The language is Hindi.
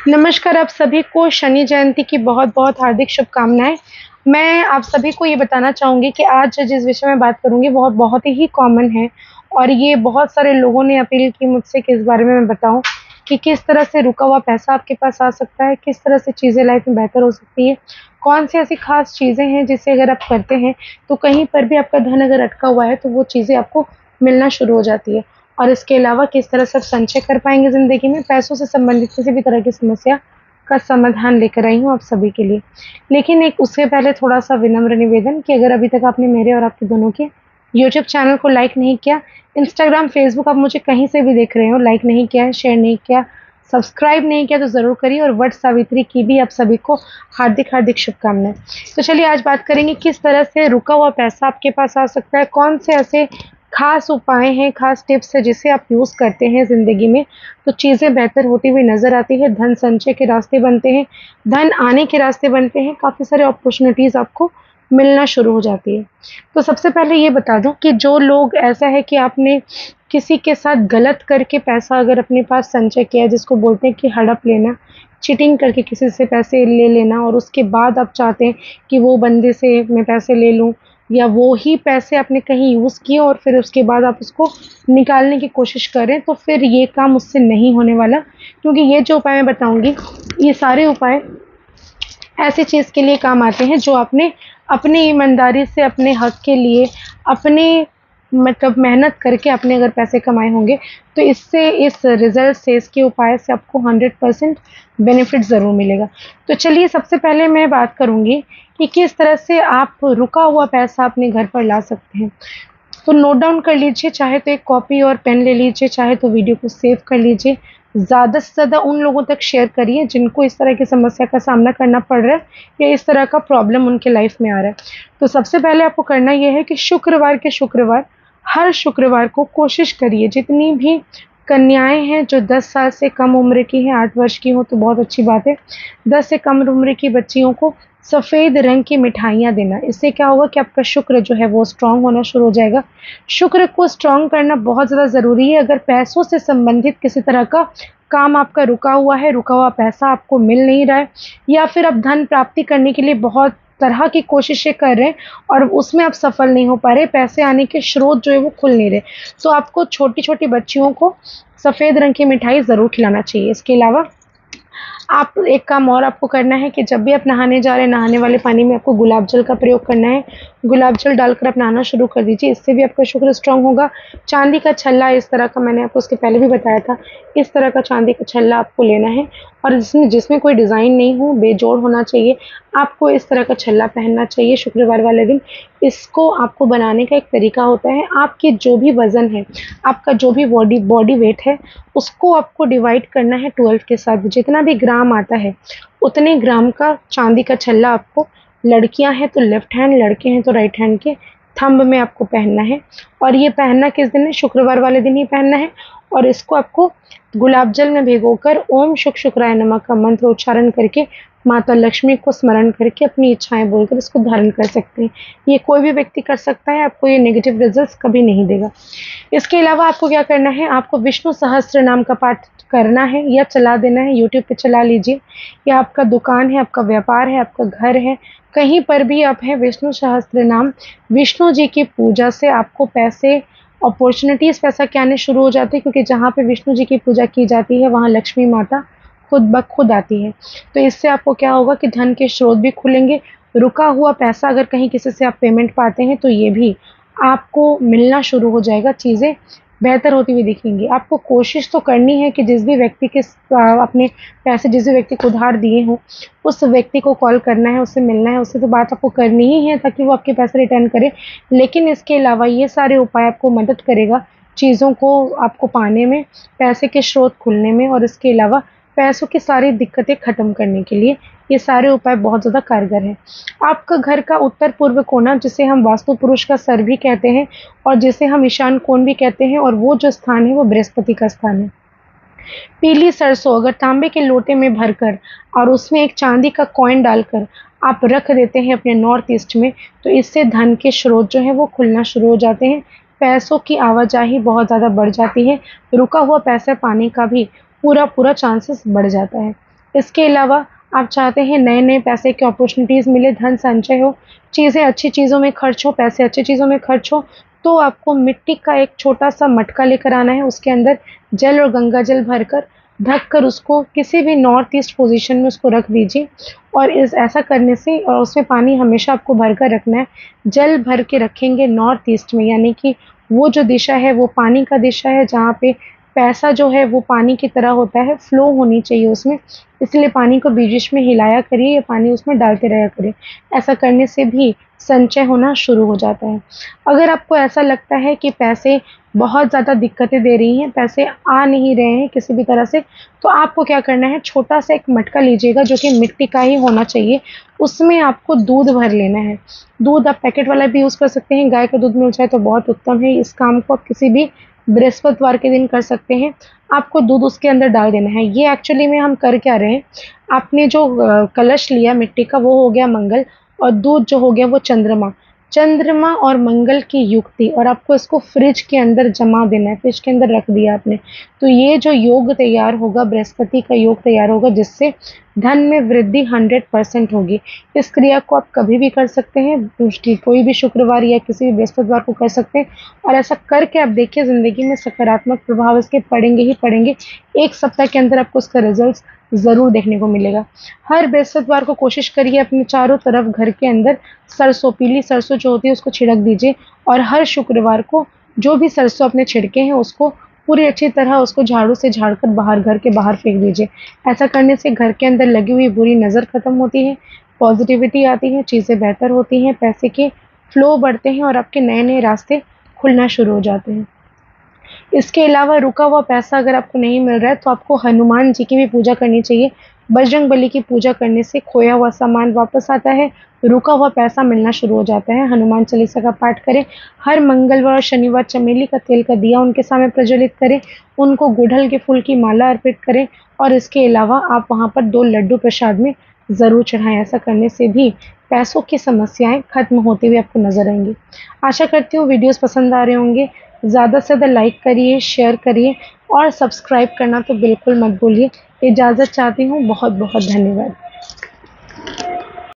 नमस्कार आप सभी को शनि जयंती की बहुत-बहुत हार्दिक शुभकामनाएँ। मैं आप सभी को ये बताना चाहूँगी कि आज जिस विषय में बात करूँगी वो बहुत ही कॉमन है और ये बहुत सारे लोगों ने अपील की मुझसे कि इस बारे में मैं बताऊँ कि किस तरह से रुका हुआ पैसा आपके पास आ सकता है, किस तरह से चीज़ें लाइफ़ में बेहतर हो सकती है, कौन-सी ऐसी ख़ास चीज़ें हैं जिसे अगर आप करते हैं तो कहीं पर भी आपका धन अगर अटका हुआ है तो वो चीज़ें आपको मिलना शुरू हो जाती है। और इसके अलावा किस तरह से आप संचय कर पाएँगे ज़िंदगी में, पैसों से संबंधित किसी भी तरह की समस्या का समाधान लेकर आई हूँ आप सभी के लिए। लेकिन एक उससे पहले थोड़ा-सा विनम्र निवेदन कि अगर अभी तक आपने मेरे और आपके दोनों के यूट्यूब चैनल को लाइक नहीं किया, इंस्टाग्राम, फेसबुक आप मुझे कहीं से भी देख रहे हो, लाइक नहीं किया है, शेयर नहीं किया, सब्सक्राइब नहीं किया तो ज़रूर करिए और वट सावित्री की भी आप सभी को हार्दिक-हार्दिक शुभकामनाएँ। तो चलिए आज बात करेंगे किस तरह से रुका हुआ पैसा आपके पास आ सकता है, कौन से ऐसे खास उपाय हैं, खास टिप्स हैं जिसे आप यूज़ करते हैं ज़िंदगी में, तो चीज़ें बेहतर होती हुई नज़र आती है, धन संचय के रास्ते बनते हैं, धन आने के रास्ते बनते हैं, काफ़ी सारे अपॉर्च्युनिटीज़ आपको मिलना शुरू हो जाती है। तो सबसे पहले ये बता दूँ कि जो लोग ऐसा है कि आपने किसी के साथ गलत करके पैसा अगर अपने पास संचय किया है, जिसको बोलते हैं कि हड़प लेना, चीटिंग करके किसी से पैसे ले लेना और उसके बाद आप चाहते हैं कि वो बंदे से मैं पैसे ले लूँ या वो ही पैसे आपने कहीं यूज़ किए और फिर उसके बाद आप उसको निकालने की कोशिश करें, तो फिर ये काम उससे नहीं होने वाला। क्योंकि ये जो उपाय मैं बताऊँगी, ये सारे उपाय ऐसी चीज़ के लिए काम आते हैं जो आपने अपनी ईमानदारी से अपने हक के लिए, अपने मतलब मेहनत करके आपने अगर पैसे कमाए होंगे, तो इससे इस रिज़ल्ट से, इसके उपाय से आपको 100% बेनिफिट ज़रूर मिलेगा। तो चलिए सबसे पहले मैं बात करूँगी कि किस तरह से आप रुका हुआ पैसा अपने घर पर ला सकते हैं। तो नोट डाउन कर लीजिए, चाहे तो एक कॉपी और पेन ले लीजिए, चाहे तो वीडियो को सेव कर लीजिए। ज़्यादा से ज़्यादा उन लोगों तक शेयर करिए जिनको इस तरह की समस्या का सामना करना पड़ रहा है या इस तरह का प्रॉब्लम उनके लाइफ में आ रहा है। तो सबसे पहले आपको करना ये है कि शुक्रवार के शुक्रवार, हर शुक्रवार को कोशिश करिए जितनी भी कन्याएँ हैं जो 10 साल से कम उम्र की हैं, 8 वर्ष की हों तो बहुत अच्छी बात है। 10 से कम उम्र की बच्चियों को सफ़ेद रंग की मिठाइयाँ देना। इससे क्या होगा कि आपका शुक्र जो है वो स्ट्रॉन्ग होना शुरू हो जाएगा। शुक्र को स्ट्रॉन्ग करना बहुत ज़्यादा ज़रूरी है। अगर पैसों से संबंधित किसी तरह का काम आपका रुका हुआ है, रुका हुआ पैसा आपको मिल नहीं रहा है या फिर आप धन प्राप्ति करने के लिए बहुत तरह की कोशिशें कर रहे हैं और उसमें आप सफल नहीं हो पा रहे, पैसे आने के स्रोत जो है वो खुल नहीं रहे। तो आपको छोटी-छोटी बच्चियों को सफ़ेद रंग की मिठाई ज़रूर खिलाना चाहिए। इसके अलावा आप एक काम और आपको करना है कि जब भी आप नहाने जा रहे हैं, नहाने वाले पानी में आपको गुलाब जल का प्रयोग करना है। गुलाब जल डालकर आप नहाना शुरू कर दीजिए, इससे भी आपका शुक्र स्ट्रॉन्ग होगा। चांदी का छल्ला इस तरह का मैंने आपको उसके पहले भी बताया था, इस तरह का चांदी का छल्ला आपको लेना है और जिसमें जिसमें कोई डिज़ाइन नहीं हो, बेजोड़ होना चाहिए। आपको इस तरह का छल्ला पहनना चाहिए शुक्रवार वाले दिन। इसको आपको बनाने का एक तरीका होता है, आपके जो भी वज़न है, आपका जो भी बॉडी बॉडी वेट है, उसको आपको डिवाइड करना है 12 के साथ। जितना भी ग्राम आता है, उतने ग्राम का चांदी का छल्ला आपको, लड़कियां हैं तो लेफ्ट हैंड, लड़के हैं तो राइट हैंड के थंब में आपको पहनना है। और ये पहनना किस दिन है? शुक्रवार वाले दिन ही पहनना है। और इसको आपको गुलाब जल में भिगोकर ओम शुक शुक्राय नमः का मंत्र उच्चारण करके माता लक्ष्मी को स्मरण करके अपनी इच्छाएं बोलकर इसको धारण कर सकते हैं। ये कोई भी व्यक्ति कर सकता है, आपको ये नेगेटिव रिजल्ट्स कभी नहीं देगा। इसके अलावा आपको क्या करना है, आपको विष्णु सहस्त्र नाम का पाठ करना है या चला देना है, यूट्यूब पे चला लीजिए या आपका दुकान है, आपका व्यापार है, आपका घर है, कहीं पर भी आप हैं, विष्णु सहस्त्र नाम, विष्णु जी की पूजा से आपको पैसे, अपॉर्चुनिटीज़ पैसा के आने शुरू हो जाते हैं क्योंकि जहाँ पे विष्णु जी की पूजा की जाती है, वहाँ लक्ष्मी माता खुद ब खुद आती है। तो इससे आपको क्या होगा कि धन के स्रोत भी खुलेंगे, रुका हुआ पैसा अगर कहीं किसी से आप पेमेंट पाते हैं तो ये भी आपको मिलना शुरू हो जाएगा, चीज़ें बेहतर होती हुई दिखेंगी। आपको कोशिश तो करनी है कि जिस भी व्यक्ति के अपने पैसे जिस भी व्यक्ति को उधार दिए हों, उस व्यक्ति को कॉल करना है, उससे मिलना है, उससे तो बात आपको करनी ही है ताकि वो आपके पैसे रिटर्न करे। लेकिन इसके अलावा ये सारे उपाय आपको मदद करेगा चीज़ों को आपको पाने में, पैसे के स्रोत खुलने में और इसके अलावा पैसों की सारी दिक्कतें ख़त्म करने के लिए ये सारे उपाय बहुत ज़्यादा कारगर हैं। आपका घर का उत्तर-पूर्व कोना जिसे हम वास्तु पुरुष का सर भी कहते हैं और जिसे हम ईशान कोण भी कहते हैं और वो जो स्थान है वो बृहस्पति का स्थान है। पीली सरसों अगर तांबे के लोटे में भरकर और उसमें एक चांदी का कॉइन डालकर आप रख देते हैं अपने नॉर्थ ईस्ट में, तो इससे धन के स्रोत जो हैं वो खुलना शुरू हो जाते हैं। पैसों की आवाजाही बहुत ज़्यादा बढ़ जाती है, रुका हुआ पैसा पाने का भी पूरा चांसेस बढ़ जाता है। इसके अलावा आप चाहते हैं नए-नए पैसे की अपॉर्चुनिटीज़ मिले, धन संचय हो, चीज़ें अच्छी चीज़ों में खर्च हो, पैसे अच्छी चीज़ों में खर्च हो, तो आपको मिट्टी का एक छोटा-सा मटका लेकर आना है। उसके अंदर जल और गंगा जल भरकर, ढक कर उसको किसी भी नॉर्थ ईस्ट पोज़ीशन में उसको रख दीजिए और इस ऐसा करने से और उसमें पानी हमेशा आपको भर कर रखना है। जल भर के रखेंगे नॉर्थ ईस्ट में, यानी कि वो जो दिशा है वो पानी का दिशा है, जहाँ पे पैसा जो है वो पानी की तरह होता है, फ्लो होनी चाहिए उसमें। इसलिए पानी को बीच-बीच में हिलाया करिए या पानी उसमें डालते रहा करिए। ऐसा करने से भी संचय होना शुरू हो जाता है। अगर आपको ऐसा लगता है कि पैसे बहुत ज़्यादा दिक्कतें दे रही हैं, पैसे आ नहीं रहे हैं किसी भी तरह से, तो आपको क्या करना है, छोटा-सा एक मटका लीजिएगा जो कि मिट्टी का ही होना चाहिए। उसमें आपको दूध भर लेना है। दूध आप पैकेट वाला भी यूज़ कर सकते हैं, गाय का दूध मिल जाए तो बहुत उत्तम है। इस काम को आप किसी भी बृहस्पतिवार के दिन कर सकते हैं। आपको दूध उसके अंदर डाल देना है। ये एक्चुअली में हम कर क्या रहे हैं, आपने जो कलश लिया मिट्टी का वो हो गया मंगल और दूध जो हो गया वो चंद्रमा। चंद्रमा और मंगल की युक्ति, और आपको इसको फ्रिज के अंदर जमा देना है, फ्रिज के अंदर रख दिया आपने। तो ये जो योग तैयार होगा, बृहस्पति का योग तैयार होगा, जिससे धन में वृद्धि 100% होगी। इस क्रिया को आप कभी भी कर सकते हैं, उसकी कोई भी शुक्रवार या किसी भी बृहस्पतिवार को कर सकते हैं और ऐसा करके आप देखिए ज़िंदगी में सकारात्मक प्रभाव इसके पड़ेंगे ही पड़ेंगे। 1 सप्ताह के अंदर आपको उसका रिज़ल्ट ज़रूर देखने को मिलेगा। हर बृहस्पतिवार को कोशिश करिए अपने चारों तरफ घर के अंदर सरसों, पीली सरसों जो होती है उसको छिड़क दीजिए और हर शुक्रवार को जो भी सरसों आपने छिड़के हैं उसको पूरी अच्छी तरह उसको झाड़ू से झाड़कर बाहर, घर के बाहर फेंक दीजिए। ऐसा करने से घर के अंदर लगी हुई बुरी नज़र खत्म होती है, पॉजिटिविटी आती है, चीज़ें बेहतर होती हैं, पैसे के फ्लो बढ़ते हैं और आपके नए-नए रास्ते खुलना शुरू हो जाते हैं। इसके अलावा रुका हुआ पैसा अगर आपको नहीं मिल रहा है तो आपको हनुमान जी की भी पूजा करनी चाहिए। बजरंगबली की पूजा करने से खोया हुआ सामान वापस आता है, रुका हुआ पैसा मिलना शुरू हो जाता है। हनुमान चालीसा का पाठ करें, हर मंगलवार और शनिवार चमेली का तेल का दिया उनके सामने प्रज्वलित करें, उनको गुड़हल के फूल की माला अर्पित करें और इसके अलावा आप वहाँ पर 2 लड्डू प्रसाद में ज़रूर चढ़ाएँ। ऐसा करने से भी पैसों की समस्याएँ खत्म होती हुई आपको नज़र आएँगी। आशा करती हूँ वीडियोज़ पसंद आ रहे होंगे। ज़्यादा से ज़्यादा लाइक करिए, शेयर करिए और सब्सक्राइब करना तो बिल्कुल मत भूलिए। इजाज़त चाहती हूँ, बहुत-बहुत धन्यवाद।